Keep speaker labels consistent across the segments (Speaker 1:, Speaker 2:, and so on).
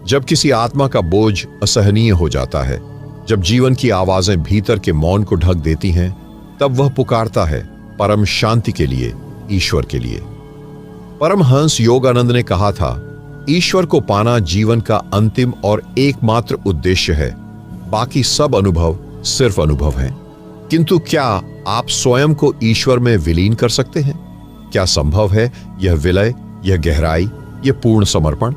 Speaker 1: जब किसी आत्मा का बोझ असहनीय हो जाता है, जब जीवन की आवाजें भीतर के मौन को ढक देती हैं, तब वह पुकारता है परम शांति के लिए, ईश्वर के लिए। परमहंस योगानंद ने कहा था, ईश्वर को पाना जीवन का अंतिम और एकमात्र उद्देश्य है, बाकी सब अनुभव सिर्फ अनुभव हैं। किंतु क्या आप स्वयं को ईश्वर में विलीन कर सकते हैं? क्या संभव है यह विलय, यह गहराई, यह पूर्ण समर्पण?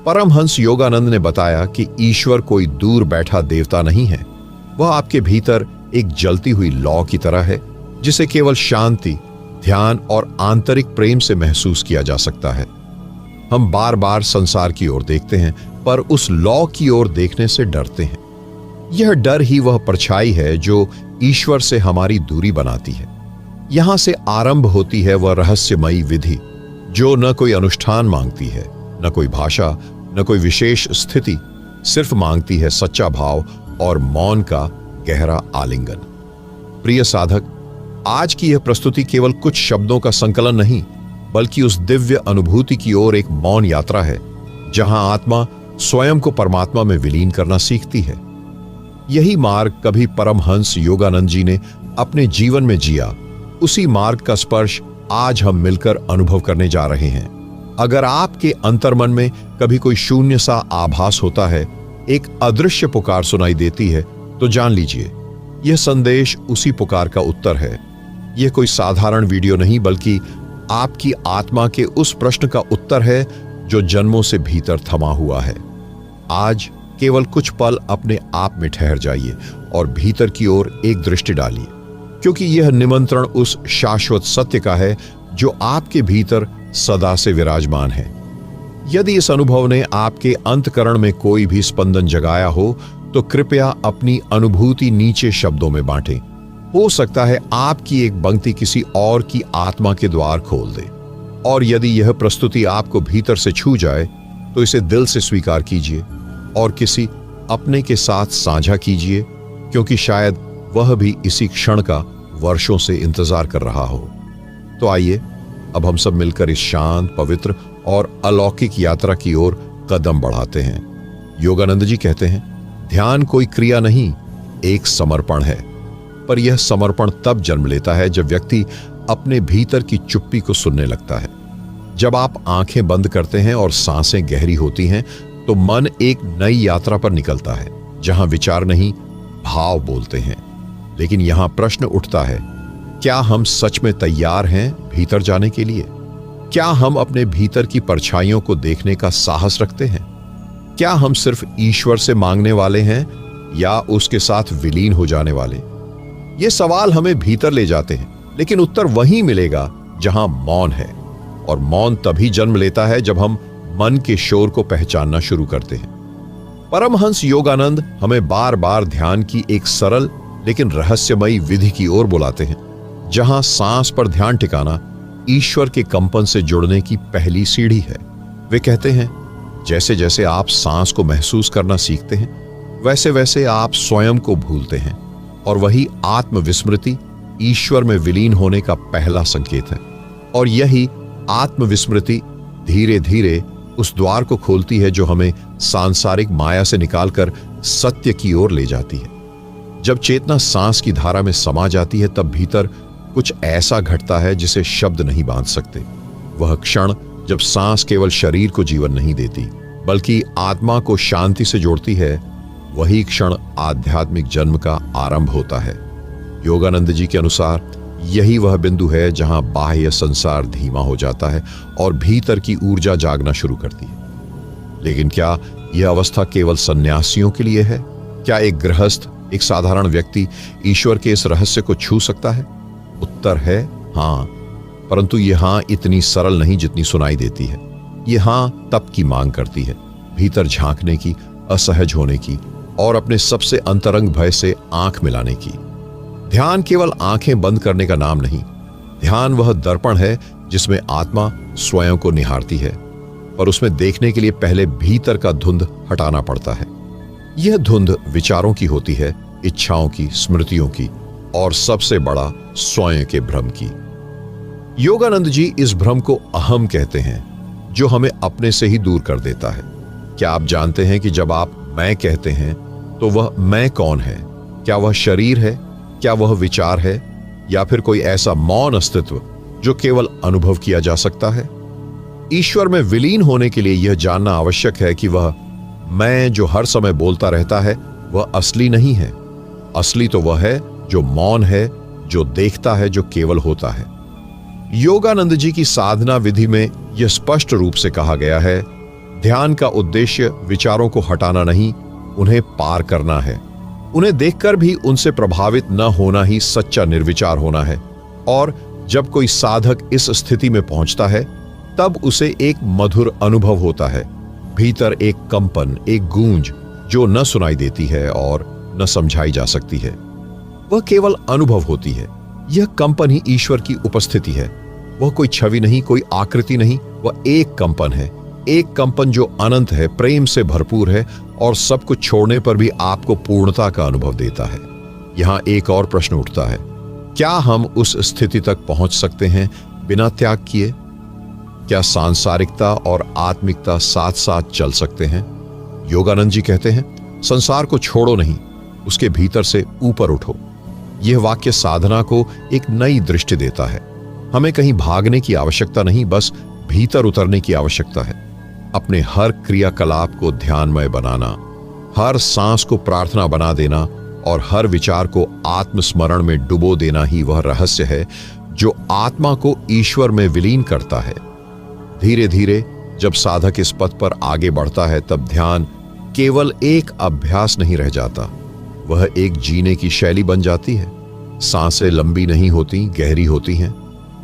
Speaker 1: परमहंस योगानंद ने बताया कि ईश्वर कोई दूर बैठा देवता नहीं है, वह आपके भीतर एक जलती हुई लौ की तरह है, जिसे केवल शांति, ध्यान और आंतरिक प्रेम से महसूस किया जा सकता है। हम बार बार संसार की ओर देखते हैं, पर उस लौ की ओर देखने से डरते हैं। यह डर ही वह परछाई है जो ईश्वर से हमारी दूरी बनाती है। यहां से आरंभ होती है वह रहस्यमयी विधि, जो न कोई अनुष्ठान मांगती है, न कोई भाषा, न कोई विशेष स्थिति, सिर्फ मांगती है सच्चा भाव और मौन का गहरा आलिंगन। प्रिय साधक, आज की यह प्रस्तुति केवल कुछ शब्दों का संकलन नहीं, बल्कि उस दिव्य अनुभूति की ओर एक मौन यात्रा है, जहां आत्मा स्वयं को परमात्मा में विलीन करना सीखती है। यही मार्ग कभी परमहंस योगानंद जी ने अपने जीवन में जिया, उसी मार्ग का स्पर्श आज हम मिलकर अनुभव करने जा रहे हैं। अगर आपके अंतर्मन में कभी कोई शून्य सा आभास होता है, एक अदृश्य पुकार सुनाई देती है, तो जान लीजिए यह संदेश उसी पुकार का उत्तर है। यह कोई साधारण वीडियो नहीं, बल्कि आपकी आत्मा के उस प्रश्न का उत्तर है जो जन्मों से भीतर थमा हुआ है। आज केवल कुछ पल अपने आप में ठहर जाइए और भीतर की ओर एक दृष्टि डालिए, क्योंकि यह निमंत्रण उस शाश्वत सत्य का है जो आपके भीतर सदा से विराजमान है। यदि इस अनुभव ने आपके अंतःकरण में कोई भी स्पंदन जगाया हो, तो कृपया अपनी अनुभूति नीचे शब्दों में बांटें। हो सकता है आपकी एक पंक्ति किसी और की आत्मा के द्वार खोल दे। और यदि यह प्रस्तुति आपको भीतर से छू जाए, तो इसे दिल से स्वीकार कीजिए और किसी अपने के साथ साझा कीजिए, क्योंकि शायद वह भी इसी क्षण का वर्षों से इंतजार कर रहा हो। तो आइए अब हम सब मिलकर इस शांत, पवित्र और अलौकिक यात्रा की ओर कदम बढ़ाते हैं। योगानंद जी कहते हैं, ध्यान कोई क्रिया नहीं, एक समर्पण है। पर यह समर्पण तब जन्म लेता है जब व्यक्ति अपने भीतर की चुप्पी को सुनने लगता है। जब आप आंखें बंद करते हैं और सांसें गहरी होती हैं, तो मन एक नई यात्रा पर निकलता है, जहां विचार नहीं, भाव बोलते हैं। लेकिन यहां प्रश्न उठता है, क्या हम सच में तैयार हैं भीतर जाने के लिए? क्या हम अपने भीतर की परछाइयों को देखने का साहस रखते हैं? क्या हम सिर्फ ईश्वर से मांगने वाले हैं या उसके साथ विलीन हो जाने वाले? ये सवाल हमें भीतर ले जाते हैं, लेकिन उत्तर वहीं मिलेगा जहां मौन है। और मौन तभी जन्म लेता है जब हम मन के शोर को पहचानना शुरू करते हैं। परमहंस योगानंद हमें बार बार ध्यान की एक सरल लेकिन रहस्यमयी विधि की ओर बुलाते हैं, जहां सांस पर ध्यान टिकाना ईश्वर के कंपन से जुड़ने की पहली सीढ़ी है। वे कहते हैं, जैसे जैसे आप सांस को महसूस करना सीखते हैं, वैसे वैसे आप स्वयं को भूलते हैं, और वही आत्मविस्मृति ईश्वर में विलीन होने का पहला संकेत है। और यही आत्मविस्मृति धीरे धीरे उस द्वार को खोलती है जो हमें सांसारिक माया से निकालकर सत्य की ओर ले जाती है। जब चेतना सांस की धारा में समा जाती है, तब भीतर कुछ ऐसा घटता है जिसे शब्द नहीं बांध सकते। वह क्षण जब सांस केवल शरीर को जीवन नहीं देती, बल्कि आत्मा को शांति से जोड़ती है, वही क्षण आध्यात्मिक जन्म का आरंभ होता है। योगानंद जी के अनुसार यही वह बिंदु है जहां बाह्य संसार धीमा हो जाता है और भीतर की ऊर्जा जागना शुरू करती है। लेकिन क्या यह अवस्था केवल सन्यासियों के लिए है? क्या एक गृहस्थ, एक साधारण व्यक्ति ईश्वर के इस रहस्य को छू सकता है? उत्तर है हाँ, परंतु यह हाँ इतनी सरल नहीं जितनी सुनाई देती है। यह हाँ तप की मांग करती है, भीतर झांकने की, असहज होने की और अपने सबसे अंतरंग भय से आंख मिलाने की। ध्यान केवल आंखें बंद करने का नाम नहीं। ध्यान वह दर्पण है जिसमें आत्मा स्वयं को निहारती है, पर उसमें देखने के लिए पहले भीतर का धुंध हटाना पड़ता है। यह धुंध विचारों की होती है, इच्छाओं की, स्मृतियों की और सबसे बड़ा स्वयं के भ्रम की। योगानंद जी इस भ्रम को अहम कहते हैं, जो हमें अपने से ही दूर कर देता है। क्या आप जानते हैं कि जब आप मैं कहते हैं तो वह मैं कौन है? क्या वह शरीर है? क्या वह विचार है? या फिर कोई ऐसा मौन अस्तित्व जो केवल अनुभव किया जा सकता है? ईश्वर में विलीन होने के लिए यह जानना आवश्यक है कि वह मैं जो हर समय बोलता रहता है वह असली नहीं है। असली तो वह है जो मौन है, जो देखता है, जो केवल होता है। योगानंद जी की साधना विधि में यह स्पष्ट रूप से कहा गया है, ध्यान का उद्देश्य विचारों को हटाना नहीं, उन्हें पार करना है। उन्हें देखकर भी उनसे प्रभावित न होना ही सच्चा निर्विचार होना है। और जब कोई साधक इस स्थिति में पहुंचता है तब उसे एक मधुर अनुभव होता है, भीतर एक कंपन, एक गूंज जो न सुनाई देती है और न समझाई जा सकती है। वह केवल अनुभव होती है। यह कंपन ही ईश्वर की उपस्थिति है। वह कोई छवि नहीं, कोई आकृति नहीं, वह एक कंपन है। एक कंपन जो अनंत है, प्रेम से भरपूर है और सब कुछ छोड़ने पर भी आपको पूर्णता का अनुभव देता है। यहां एक और प्रश्न उठता है, क्या हम उस स्थिति तक पहुंच सकते हैं बिना त्याग किए? क्या सांसारिकता और आत्मिकता साथ साथ चल सकते हैं? योगानंद जी कहते हैं, संसार को छोड़ो नहीं, उसके भीतर से ऊपर उठो। यह वाक्य साधना को एक नई दृष्टि देता है। हमें कहीं भागने की आवश्यकता नहीं, बस भीतर उतरने की आवश्यकता है। अपने हर क्रियाकलाप को ध्यानमय बनाना, हर सांस को प्रार्थना बना देना और हर विचार को आत्मस्मरण में डुबो देना ही वह रहस्य है जो आत्मा को ईश्वर में विलीन करता है। धीरे धीरे जब साधक इस पथ पर आगे बढ़ता है तब ध्यान केवल एक अभ्यास नहीं रह जाता, वह एक जीने की शैली बन जाती है। सांसें लंबी नहीं होती, गहरी होती हैं।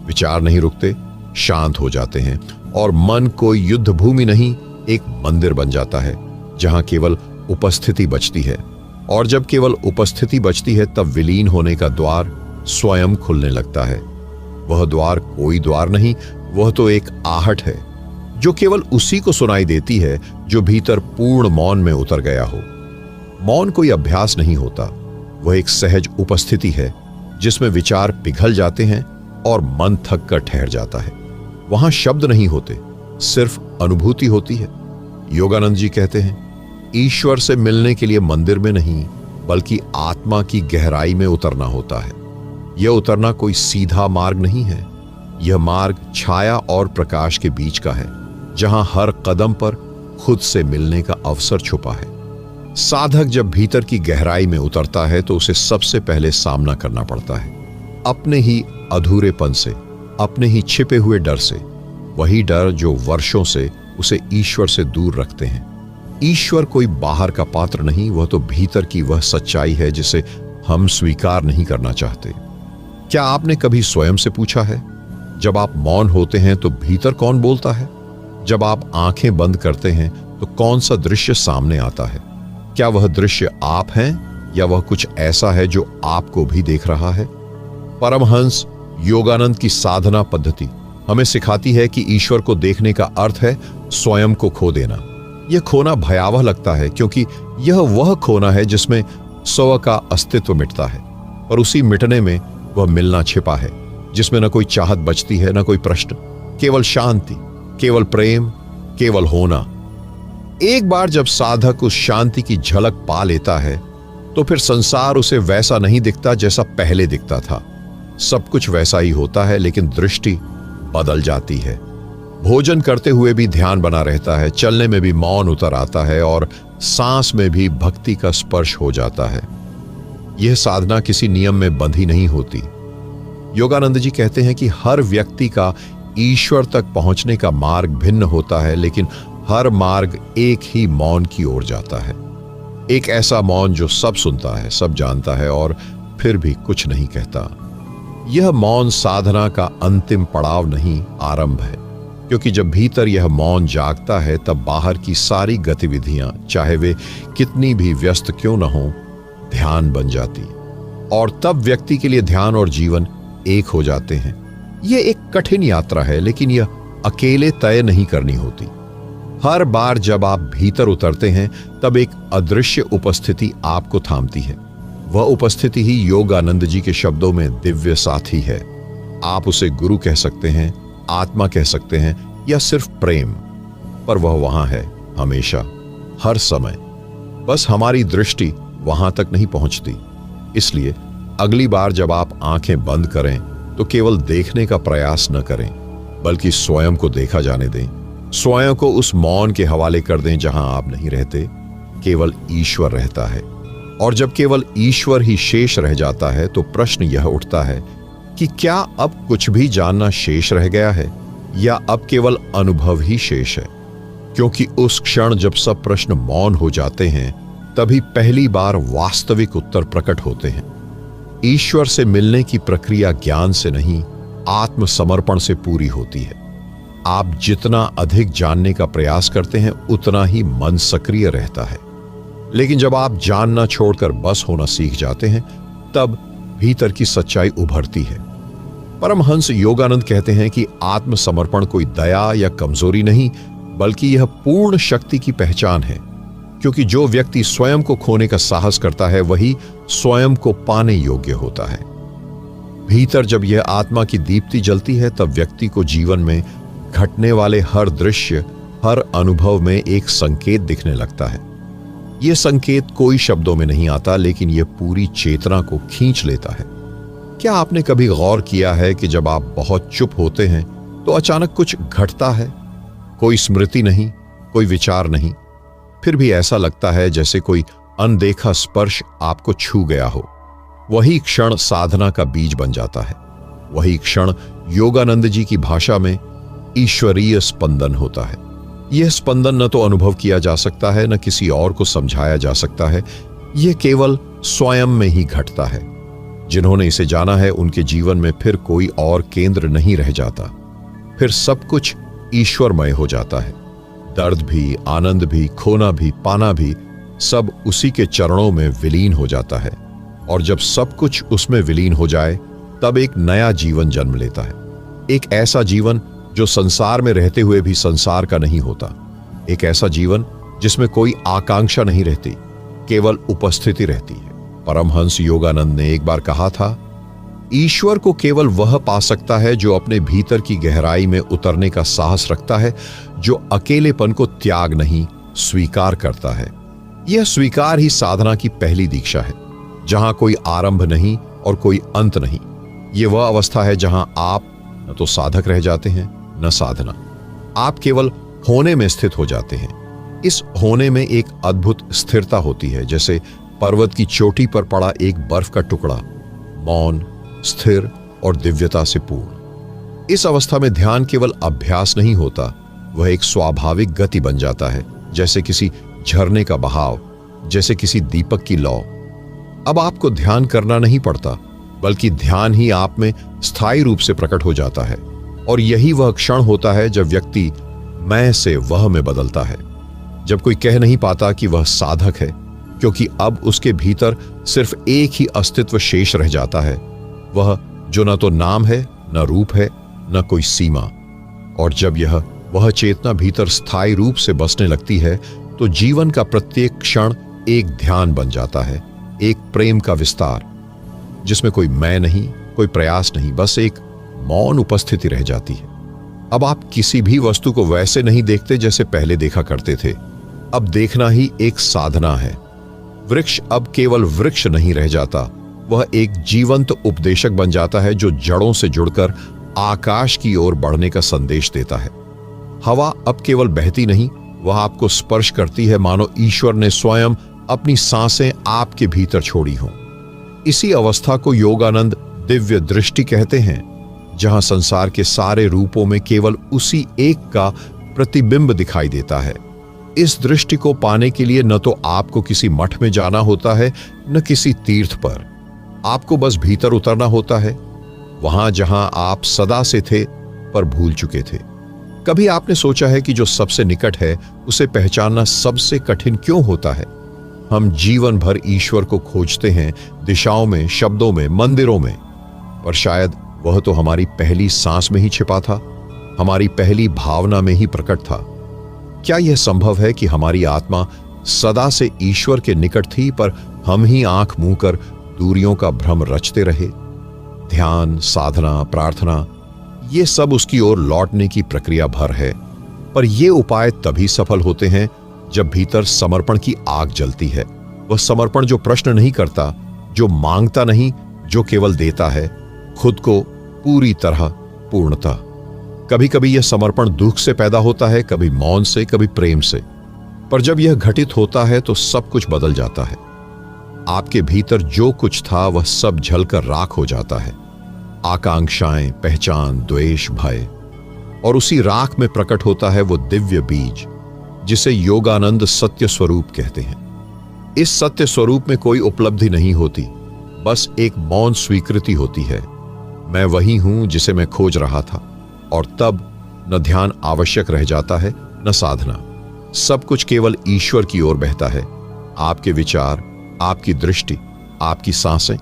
Speaker 1: विचार नहीं रुकते, शांत हो जाते हैं और मन कोई युद्ध भूमि नहीं, एक मंदिर बन जाता है जहां केवल उपस्थिति बचती है। और जब केवल उपस्थिति बचती है तब विलीन होने का द्वार स्वयं खुलने लगता है। वह द्वार कोई द्वार नहीं, वह तो एक आहट है जो केवल उसी को सुनाई देती है जो भीतर पूर्ण मौन में उतर गया हो। मौन कोई अभ्यास नहीं होता, वह एक सहज उपस्थिति है जिसमें विचार पिघल जाते हैं और मन थक कर ठहर जाता है। वहां शब्द नहीं होते, सिर्फ अनुभूति होती है। योगानंद जी कहते हैं, ईश्वर से मिलने के लिए मंदिर में नहीं बल्कि आत्मा की गहराई में उतरना होता है। यह उतरना कोई सीधा मार्ग नहीं है, यह मार्ग छाया और प्रकाश के बीच का है, जहां हर कदम पर खुद से मिलने का अवसर छुपा है। साधक जब भीतर की गहराई में उतरता है तो उसे सबसे पहले सामना करना पड़ता है अपने ही अधूरेपन से, अपने ही छिपे हुए डर से, वही डर जो वर्षों से उसे ईश्वर से दूर रखते हैं। ईश्वर कोई बाहर का पात्र नहीं, वह तो भीतर की वह सच्चाई है जिसे हम स्वीकार नहीं करना चाहते। क्या आपने कभी स्वयं से पूछा है, जब आप मौन होते हैं तो भीतर कौन बोलता है? जब आप आंखें बंद करते हैं तो कौन सा दृश्य सामने आता है? क्या वह दृश्य आप हैं या वह कुछ ऐसा है जो आपको भी देख रहा है? परमहंस योगानंद की साधना पद्धति हमें सिखाती है कि ईश्वर को देखने का अर्थ है स्वयं को खो देना। यह खोना भयावह लगता है क्योंकि यह वह खोना है जिसमें स्व का अस्तित्व मिटता है, और उसी मिटने में वह मिलना छिपा है जिसमें न कोई चाहत बचती है, न कोई प्रश्न, केवल शांति, केवल प्रेम, केवल होना। एक बार जब साधक उस शांति की झलक पा लेता है तो फिर संसार उसे वैसा नहीं दिखता जैसा पहले दिखता था। सब कुछ वैसा ही होता है लेकिन दृष्टि बदल जाती है। भोजन करते हुए भी ध्यान बना रहता है, चलने में भी मौन उतर आता है और सांस में भी भक्ति का स्पर्श हो जाता है। यह साधना किसी नियम में बंधी नहीं होती। योगानंद जी कहते हैं कि हर व्यक्ति का ईश्वर तक पहुंचने का मार्ग भिन्न होता है, लेकिन हर मार्ग एक ही मौन की ओर जाता है। एक ऐसा मौन जो सब सुनता है, सब जानता है और फिर भी कुछ नहीं कहता। यह मौन साधना का अंतिम पड़ाव नहीं, आरंभ है, क्योंकि जब भीतर यह मौन जागता है तब बाहर की सारी गतिविधियां, चाहे वे कितनी भी व्यस्त क्यों न हो, ध्यान बन जाती, और तब व्यक्ति के लिए ध्यान और जीवन एक हो जाते हैं। यह एक कठिन यात्रा है, लेकिन यह अकेले तय नहीं करनी होती। हर बार जब आप भीतर उतरते हैं तब एक अदृश्य उपस्थिति आपको थामती है। वह उपस्थिति ही योगानंद जी के शब्दों में दिव्य साथी है। आप उसे गुरु कह सकते हैं, आत्मा कह सकते हैं, या सिर्फ प्रेम, पर वह वहां है हमेशा, हर समय। बस हमारी दृष्टि वहां तक नहीं पहुंचती। इसलिए अगली बार जब आप आंखें बंद करें तो केवल देखने का प्रयास न करें, बल्कि स्वयं को देखा जाने दें। स्वयं को उस मौन के हवाले कर दें जहां आप नहीं रहते, केवल ईश्वर रहता है। और जब केवल ईश्वर ही शेष रह जाता है तो प्रश्न यह उठता है कि क्या अब कुछ भी जानना शेष रह गया है, या अब केवल अनुभव ही शेष है? क्योंकि उस क्षण जब सब प्रश्न मौन हो जाते हैं, तभी पहली बार वास्तविक उत्तर प्रकट होते हैं। ईश्वर से मिलने की प्रक्रिया ज्ञान से नहीं, आत्मसमर्पण से पूरी होती है। आप जितना अधिक जानने का प्रयास करते हैं, उतना ही मन सक्रिय रहता है। लेकिन जब आप जानना छोड़कर बस होना सीख जाते हैं, तब भीतर की सच्चाई उभरती है। परमहंस योगानंद कहते हैं कि आत्मसमर्पण कोई दया या कमजोरी नहीं, बल्कि यह पूर्ण शक्ति की पहचान है। क्योंकि जो व्यक्ति स्वयं को खोने का साहस करता है, वही स्वयं को पाने योग्य होता है। भीतर जब यह आत्मा की दीप्ति जलती है, तब व्यक्ति को जीवन में घटने वाले हर दृश्य, हर अनुभव में एक संकेत दिखने लगता है। यह संकेत कोई शब्दों में नहीं आता, लेकिन यह पूरी चेतना को खींच लेता है। क्या आपने कभी गौर किया है कि जब आप बहुत चुप होते हैं तो अचानक कुछ घटता है? कोई स्मृति नहीं, कोई विचार नहीं, फिर भी ऐसा लगता है जैसे कोई अनदेखा स्पर्श आपको छू गया हो। वही क्षण साधना का बीज बन जाता है। वही क्षण योगानंद जी की भाषा में ईश्वरीय स्पंदन होता है। यह स्पंदन न तो अनुभव किया जा सकता है, न किसी और को समझाया जा सकता है। यह केवल स्वयं में ही घटता है। जिन्होंने इसे जाना है, उनके जीवन में फिर कोई और केंद्र नहीं रह जाता। फिर सब कुछ ईश्वरमय हो जाता है। दर्द भी, आनंद भी, खोना भी, पाना भी, सब उसी के चरणों में विलीन हो जाता है। और जब सब कुछ उसमें विलीन हो जाए, तब एक नया जीवन जन्म लेता है। एक ऐसा जीवन जो संसार में रहते हुए भी संसार का नहीं होता। एक ऐसा जीवन जिसमें कोई आकांक्षा नहीं रहती, केवल उपस्थिति रहती है। परमहंस योगानंद ने एक बार कहा था, ईश्वर को केवल वह पा सकता है जो अपने भीतर की गहराई में उतरने का साहस रखता है, जो अकेलेपन को त्याग नहीं, स्वीकार करता है। यह स्वीकार ही साधना की पहली दीक्षा है, जहां कोई आरंभ नहीं और कोई अंत नहीं। यह वह अवस्था है जहां आप न तो साधक रह जाते हैं, न साधना। आप केवल होने में स्थित हो जाते हैं। इस होने में एक अद्भुत स्थिरता होती है, जैसे पर्वत की चोटी पर पड़ा एक बर्फ का टुकड़ा, मौन, स्थिर और दिव्यता से पूर्ण। इस अवस्था में ध्यान केवल अभ्यास नहीं होता, वह एक स्वाभाविक गति बन जाता है, जैसे किसी झरने का बहाव, जैसे किसी दीपक की लौ। अब आपको ध्यान करना नहीं पड़ता, बल्कि ध्यान ही आप में स्थायी रूप से प्रकट हो जाता है। और यही वह क्षण होता है जब व्यक्ति मैं से वह में बदलता है, जब कोई कह नहीं पाता कि वह साधक है, क्योंकि अब उसके भीतर सिर्फ एक ही अस्तित्व शेष रह जाता है, वह जो न तो नाम है, न रूप है, न कोई सीमा। और जब यह वह चेतना भीतर स्थायी रूप से बसने लगती है, तो जीवन का प्रत्येक क्षण एक ध्यान बन जाता है, एक प्रेम का विस्तार, जिसमें कोई मैं नहीं, कोई प्रयास नहीं, बस एक मौन उपस्थिति रह जाती है। अब आप किसी भी वस्तु को वैसे नहीं देखते जैसे पहले देखा करते थे। अब देखना ही एक साधना है। वृक्ष अब केवल वृक्ष नहीं रह जाता, वह एक जीवंत उपदेशक बन जाता है, जो जड़ों से जुड़कर आकाश की ओर बढ़ने का संदेश देता है। हवा अब केवल बहती नहीं, वह आपको स्पर्श करती है, मानो ईश्वर ने स्वयं अपनी सांसें आपके भीतर छोड़ी हों। इसी अवस्था को योगानंद दिव्य दृष्टि कहते हैं, जहां संसार के सारे रूपों में केवल उसी एक का प्रतिबिंब दिखाई देता है। इस दृष्टि को पाने के लिए न तो आपको किसी मठ में जाना होता है, न किसी तीर्थ पर। आपको बस भीतर उतरना होता है, वहां जहां आप सदा से थे पर भूल चुके थे। कभी आपने सोचा है कि जो सबसे निकट है, उसे पहचानना सबसे कठिन क्यों होता है? हम जीवन भर ईश्वर को खोजते हैं, दिशाओं में, शब्दों में, मंदिरों में, पर शायद वह तो हमारी पहली सांस में ही छिपा था, हमारी पहली भावना में ही प्रकट था। क्या यह संभव है कि हमारी आत्मा सदा से ईश्वर के निकट थी, पर हम ही आंख मूंद कर दूरियों का भ्रम रचते रहे? ध्यान, साधना, प्रार्थना, ये सब उसकी ओर लौटने की प्रक्रिया भर है, पर ये उपाय तभी सफल होते हैं जब भीतर समर्पण की आग जलती है। वह समर्पण जो प्रश्न नहीं करता, जो मांगता नहीं, जो केवल देता है, खुद को पूरी तरह पूर्णता। कभी कभी यह समर्पण दुख से पैदा होता है, कभी मौन से, कभी प्रेम से, पर जब यह घटित होता है तो सब कुछ बदल जाता है। आपके भीतर जो कुछ था वह सब जलकर राख हो जाता है। आकांक्षाएं, पहचान, द्वेष, भय, और उसी राख में प्रकट होता है वो दिव्य बीज जिसे योगानंद सत्य स्वरूप कहते हैं। इस सत्य स्वरूप में कोई उपलब्धि नहीं होती, बस एक मौन स्वीकृति होती है। मैं वही हूं जिसे मैं खोज रहा था, और तब न ध्यान आवश्यक रह जाता है, न साधना। सब कुछ केवल ईश्वर की ओर बहता है। आपके विचार, आपकी दृष्टि, आपकी सांसें।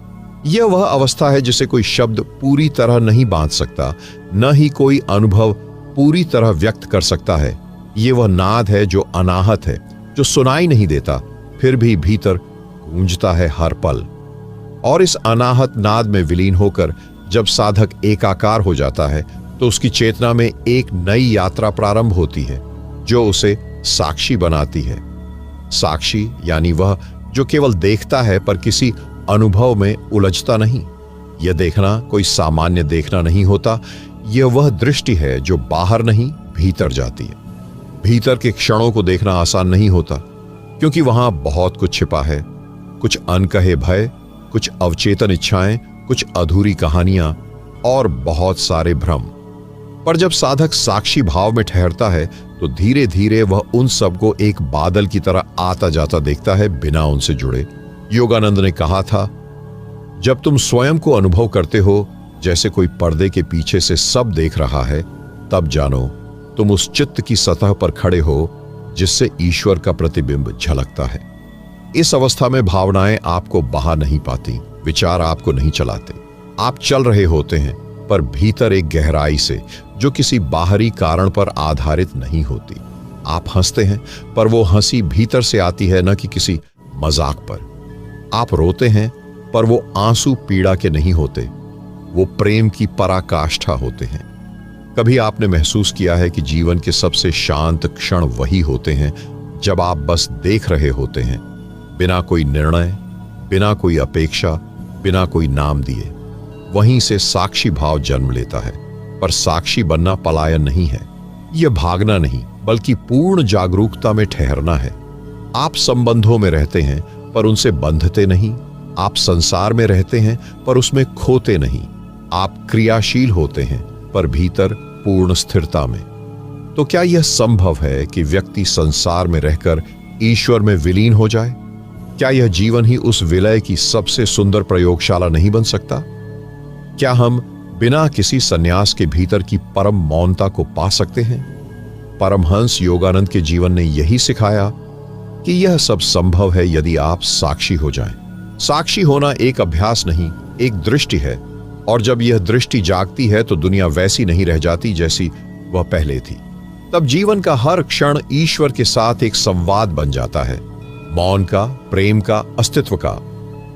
Speaker 1: यह वह अवस्था है जिसे कोई शब्द पूरी तरह नहीं बांध सकता, न ही कोई अनुभव पूरी तरह व्यक्त कर सकता है। ये वह नाद है जो अनाहत है, जो सुनाई नहीं देता, फिर भी भीतर गूंजता है हर पल। और इस अनाहत नाद में विलीन होकर जब साधक एकाकार हो जाता है तो उसकी चेतना में एक नई यात्रा प्रारंभ होती है जो उसे साक्षी बनाती है। साक्षी यानी वह जो केवल देखता है पर किसी अनुभव में उलझता नहीं। यह देखना कोई सामान्य देखना नहीं होता, यह वह दृष्टि है जो बाहर नहीं भीतर जाती है। भीतर के क्षणों को देखना आसान नहीं होता, क्योंकि वहां बहुत कुछ छिपा है। कुछ अनकहे भय, कुछ अवचेतन इच्छाएं, कुछ अधूरी कहानियां और बहुत सारे भ्रम। पर जब साधक साक्षी भाव में ठहरता है तो धीरे धीरे वह उन सबको एक बादल की तरह आता जाता देखता है, बिना उनसे जुड़े। योगानंद ने कहा था, जब तुम स्वयं को अनुभव करते हो जैसे कोई पर्दे के पीछे से सब देख रहा है, तब जानो तुम उस चित्त की सतह पर खड़े हो जिससे ईश्वर का प्रतिबिंब झलकता है। इस अवस्था में भावनाएं आपको बहा नहीं पाती, विचार आपको नहीं चलाते। आप चल रहे होते हैं पर भीतर एक गहराई से जो किसी बाहरी कारण पर आधारित नहीं होती। आप हंसते हैं पर वो हंसी भीतर से आती है, न कि किसी मजाक पर। आप रोते हैं पर वो आंसू पीड़ा के नहीं होते, वो प्रेम की पराकाष्ठा होते हैं। कभी आपने महसूस किया है कि जीवन के सबसे शांत क्षण वही होते हैं जब आप बस देख रहे होते हैं, बिना कोई निर्णय, बिना कोई अपेक्षा, बिना कोई नाम दिए। वहीं से साक्षी भाव जन्म लेता है। पर साक्षी बनना पलायन नहीं है, यह भागना नहीं, बल्कि पूर्ण जागरूकता में ठहरना है। आप संबंधों में रहते हैं पर उनसे बंधते नहीं। आप संसार में रहते हैं पर उसमें खोते नहीं। आप क्रियाशील होते हैं पर भीतर पूर्ण स्थिरता में। तो क्या यह संभव है कि व्यक्ति संसार में रहकर ईश्वर में विलीन हो जाए? क्या यह जीवन ही उस विलय की सबसे सुंदर प्रयोगशाला नहीं बन सकता? क्या हम बिना किसी संन्यास के भीतर की परम मौनता को पा सकते हैं? परमहंस योगानंद के जीवन ने यही सिखाया कि यह सब संभव है यदि आप साक्षी हो जाएं। साक्षी होना एक अभ्यास नहीं, एक दृष्टि है, और जब यह दृष्टि जागती है तो दुनिया वैसी नहीं रह जाती जैसी वह पहले थी। तब जीवन का हर क्षण ईश्वर के साथ एक संवाद बन जाता है, मौन का, प्रेम का, अस्तित्व का।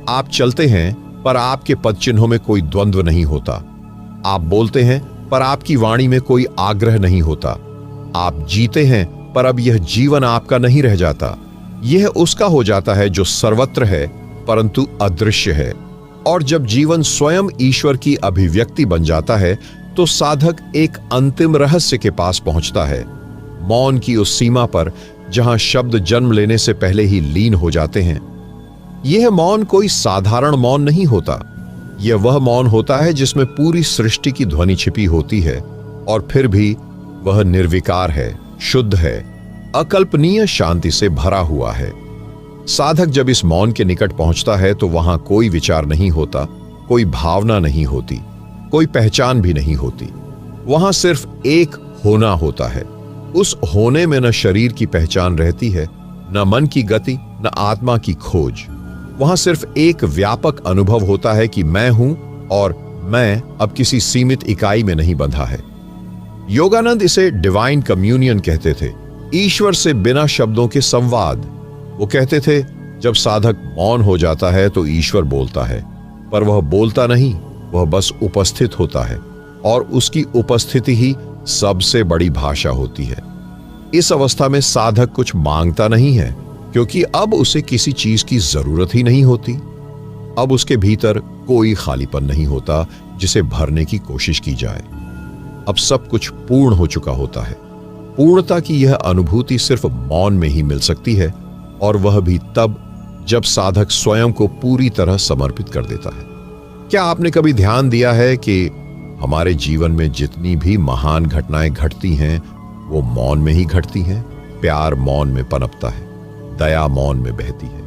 Speaker 1: आप चलते हैं पर आपके पदचिन्हों में कोई द्वंद्व नहीं होता। आप बोलते हैं पर आपकी वाणी में कोई आग्रह नहीं होता। आप जीते हैं पर अब यह जीवन आपका नहीं रह जाता। यह उसका हो जाता है जो सर्वत्र है परंतु अदृश्य है। और जब जीवन स्वयं ईश्वर की अभिव्यक्ति बन जाता है तो साधक एक अंतिम रहस्य के पास पहुंचता है, मौन की उस सीमा पर जहां शब्द जन्म लेने से पहले ही लीन हो जाते हैं। यह मौन कोई साधारण मौन नहीं होता, यह वह मौन होता है जिसमें पूरी सृष्टि की ध्वनि छिपी होती है और फिर भी वह निर्विकार है, शुद्ध है, अकल्पनीय शांति से भरा हुआ है। साधक जब इस मौन के निकट पहुंचता है तो वहां कोई विचार नहीं होता, कोई भावना नहीं होती, कोई पहचान भी नहीं होती। वहां सिर्फ एक होना होता है। उस होने में न शरीर की पहचान रहती है, न मन की गति, न आत्मा की खोज। वहां सिर्फ एक व्यापक अनुभव होता है कि मैं हूं और मैं अब किसी सीमित इकाई में नहीं बंधा है। योगानंद इसे डिवाइन कम्युनियन कहते थे, ईश्वर से बिना शब्दों के संवाद। वो कहते थे, जब साधक मौन हो जाता है तो ईश्वर बोलता है, पर वह बोलता नहीं, वह बस उपस्थित होता है, और उसकी उपस्थिति ही सबसे बड़ी भाषा होती है। इस अवस्था में साधक कुछ मांगता नहीं है, क्योंकि अब उसे किसी चीज की जरूरत ही नहीं होती। अब उसके भीतर कोई खालीपन नहीं होता जिसे भरने की कोशिश की जाए। अब सब कुछ पूर्ण हो चुका होता है। पूर्णता की यह अनुभूति सिर्फ मौन में ही मिल सकती है, और वह भी तब जब साधक स्वयं को पूरी तरह समर्पित कर देता है। क्या आपने कभी ध्यान दिया है कि हमारे जीवन में जितनी भी महान घटनाएं घटती हैं वो मौन में ही घटती हैं? प्यार मौन में पनपता है, दया मौन में बहती है,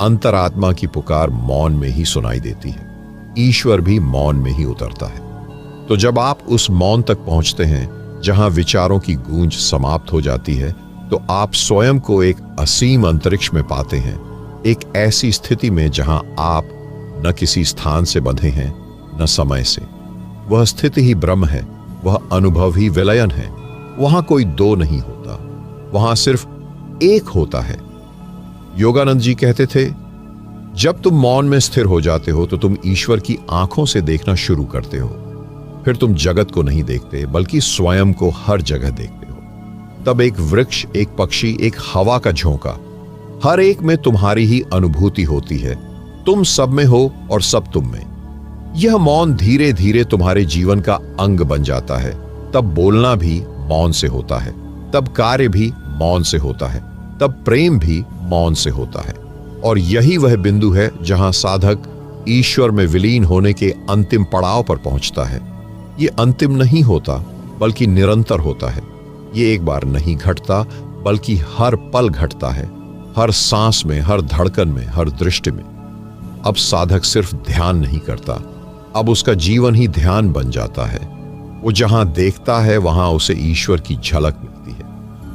Speaker 1: अंतरात्मा की पुकार मौन में ही सुनाई देती है, ईश्वर भी मौन में ही उतरता है। तो जब आप उस मौन तक पहुंचते हैं जहां विचारों की गूंज समाप्त हो जाती है, तो आप स्वयं को एक असीम अंतरिक्ष में पाते हैं, एक ऐसी स्थिति में जहां आप न किसी स्थान से बंधे हैं न समय से। वह स्थिति ही ब्रह्म है, वह अनुभव ही विलयन है। वहां कोई दो नहीं होता, वहां सिर्फ एक होता है। योगानंद जी कहते थे, जब तुम मौन में स्थिर हो जाते हो तो तुम ईश्वर की आंखों से देखना शुरू करते हो। फिर तुम जगत को नहीं देखते बल्कि स्वयं को हर जगह देखते हो। तब एक वृक्ष, एक पक्षी, एक हवा का झोंका, हर एक में तुम्हारी ही अनुभूति होती है। तुम सब में हो और सब तुम में। यह मौन धीरे धीरे तुम्हारे जीवन का अंग बन जाता है। तब बोलना भी मौन से होता है, तब कार्य भी मौन से होता है, तब प्रेम भी मौन से होता है। और यही वह बिंदु है जहां साधक ईश्वर में विलीन होने के अंतिम पड़ाव पर पहुंचता है। ये अंतिम नहीं होता बल्कि निरंतर होता है। ये एक बार नहीं घटता बल्कि हर पल घटता है, हर सांस में, हर धड़कन में, हर दृष्टि में। अब साधक सिर्फ ध्यान नहीं करता, अब उसका जीवन ही ध्यान बन जाता है। वो जहां देखता है वहां उसे ईश्वर की झलक मिलती है।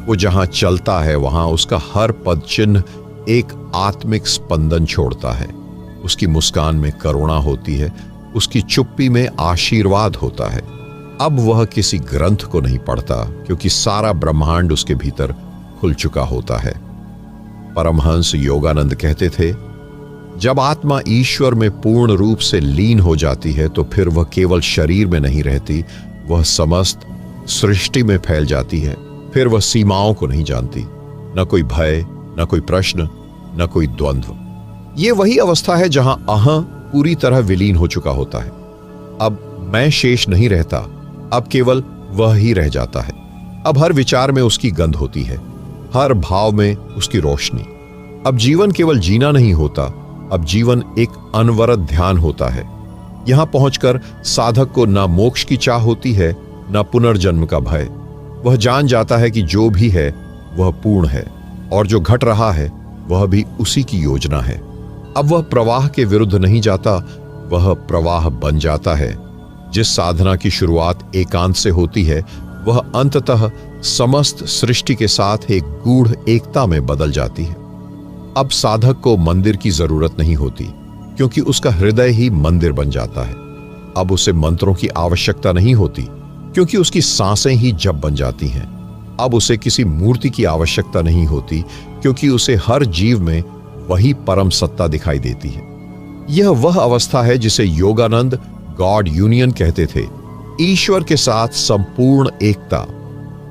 Speaker 1: वो जहां चलता है वहां उसका हर पद चिन्ह एक आत्मिक स्पंदन छोड़ता है। उसकी मुस्कान में करुणा होती है, उसकी चुप्पी में आशीर्वाद होता है। अब वह किसी ग्रंथ को नहीं पढ़ता, क्योंकि सारा ब्रह्मांड उसके भीतर खुल चुका होता है। परमहंस योगानंद कहते थे, जब आत्मा ईश्वर में पूर्ण रूप से लीन हो जाती है तो फिर वह केवल शरीर में नहीं रहती, वह समस्त सृष्टि में फैल जाती है। फिर वह सीमाओं को नहीं जानती, न कोई भय, न कोई प्रश्न, न कोई द्वंद्व। ये वही अवस्था है जहां अहं पूरी तरह विलीन हो चुका होता है। अब मैं शेष नहीं रहता, अब केवल वह ही रह जाता है। अब हर विचार में उसकी गंध होती है, हर भाव में उसकी रोशनी। अब जीवन केवल जीना नहीं होता, अब जीवन एक अनवरत ध्यान होता है। यहां पहुंचकर साधक को न मोक्ष की चाह होती है, न पुनर्जन्म का भय। वह जान जाता है कि जो भी है वह पूर्ण है, और जो घट रहा है वह भी उसी की योजना है। अब वह प्रवाह के विरुद्ध नहीं जाता, वह प्रवाह बन जाता है। जिस साधना की शुरुआत एकांत से होती है वह अंततः समस्त सृष्टि के साथ एक गूढ़ एकता में बदल जाती है। अब साधक को मंदिर की जरूरत नहीं होती, क्योंकि उसका हृदय ही मंदिर बन जाता है। अब उसे मंत्रों की आवश्यकता नहीं होती, क्योंकि उसकी सांसें ही जप बन जाती हैं। अब उसे किसी मूर्ति की आवश्यकता नहीं होती, क्योंकि उसे हर जीव में वही परम सत्ता दिखाई देती है। यह वह अवस्था है जिसे योगानंद गॉड यूनियन कहते थे, ईश्वर के साथ संपूर्ण एकता।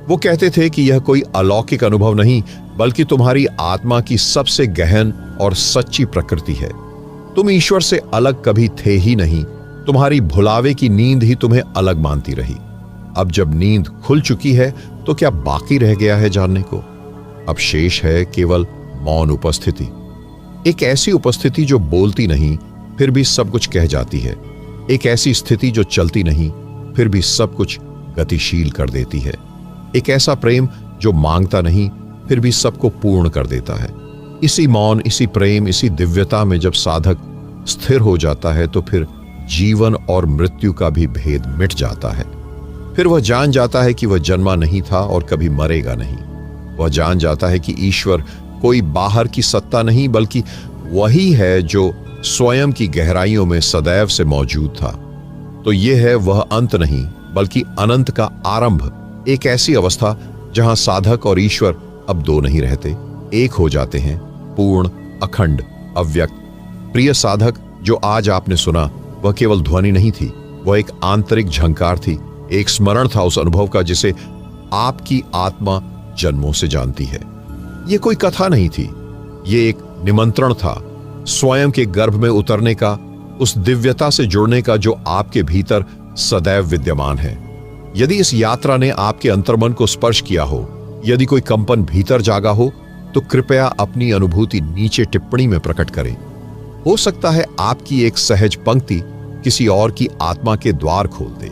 Speaker 1: वो कहते थे कि यह कोई अलौकिक अनुभव नहीं, बल्कि तुम्हारी आत्मा की सबसे गहन और सच्ची प्रकृति है। तुम ईश्वर से अलग कभी थे ही नहीं, तुम्हारी भुलावे की नींद ही तुम्हें अलग मानती रही। अब जब नींद खुल चुकी है तो क्या बाकी रह गया है जानने को? अब शेष है केवल मौन उपस्थिति, एक ऐसी उपस्थिति जो बोलती नहीं फिर भी सब कुछ कह जाती है, एक ऐसी स्थिति जो चलती नहीं फिर भी सब कुछ गतिशील कर देती है, एक ऐसा प्रेम जो मांगता नहीं फिर भी सबको पूर्ण कर देता है। इसी मौन, इसी प्रेम, इसी दिव्यता में जब साधक स्थिर हो जाता है तो फिर जीवन और मृत्यु का भी भेद मिट जाता है। फिर वह जान जाता है कि वह जन्मा नहीं था और कभी मरेगा नहीं। वह जान जाता है कि ईश्वर कोई बाहर की सत्ता नहीं, बल्कि वही है जो स्वयं की गहराइयों में सदैव से मौजूद था। तो यह है वह अंत नहीं बल्कि अनंत का आरंभ, एक ऐसी अवस्था जहां साधक और ईश्वर अब दो नहीं रहते, एक हो जाते हैं, पूर्ण, अखंड, अव्यक्त। प्रिय साधक, जो आज आपने सुना वह केवल ध्वनि नहीं थी, वह एक आंतरिक झंकार थी, एक स्मरण था उस अनुभव का जिसे आपकी आत्मा जन्मों से जानती है। ये कोई कथा नहीं थी, ये एक निमंत्रण था स्वयं के गर्भ में उतरने का, उस दिव्यता से जुड़ने का जो आपके भीतर सदैव विद्यमान है। यदि इस यात्रा ने आपके अंतर्मन को स्पर्श किया हो, यदि कोई कंपन भीतर जागा हो, तो कृपया अपनी अनुभूति नीचे टिप्पणी में प्रकट करें। हो सकता है आपकी एक सहज पंक्ति किसी और की आत्मा के द्वार खोल दे।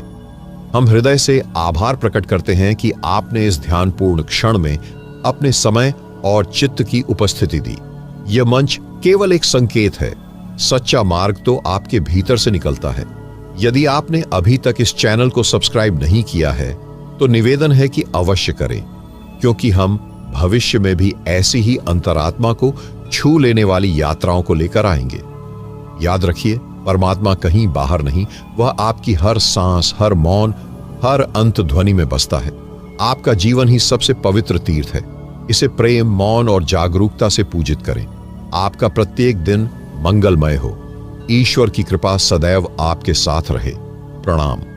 Speaker 1: हम हृदय से आभार प्रकट करते हैं कि आपने इस ध्यानपूर्ण क्षण में अपने समय और चित्त की उपस्थिति दी। यह मंच केवल एक संकेत है, सच्चा मार्ग तो आपके भीतर से निकलता है। यदि आपने अभी तक इस चैनल को सब्सक्राइब नहीं किया है तो निवेदन है कि अवश्य करें, क्योंकि हम भविष्य में भी ऐसी ही अंतरात्मा को छू लेने वाली यात्राओं को लेकर आएंगे। याद रखिए, परमात्मा कहीं बाहर नहीं, वह आपकी हर सांस, हर मौन, हर अंत ध्वनि में बसता है। आपका जीवन ही सबसे पवित्र तीर्थ है। इसे प्रेम, मौन और जागरूकता से पूजित करें। आपका प्रत्येक दिन मंगलमय हो। ईश्वर की कृपा सदैव आपके साथ रहे। प्रणाम।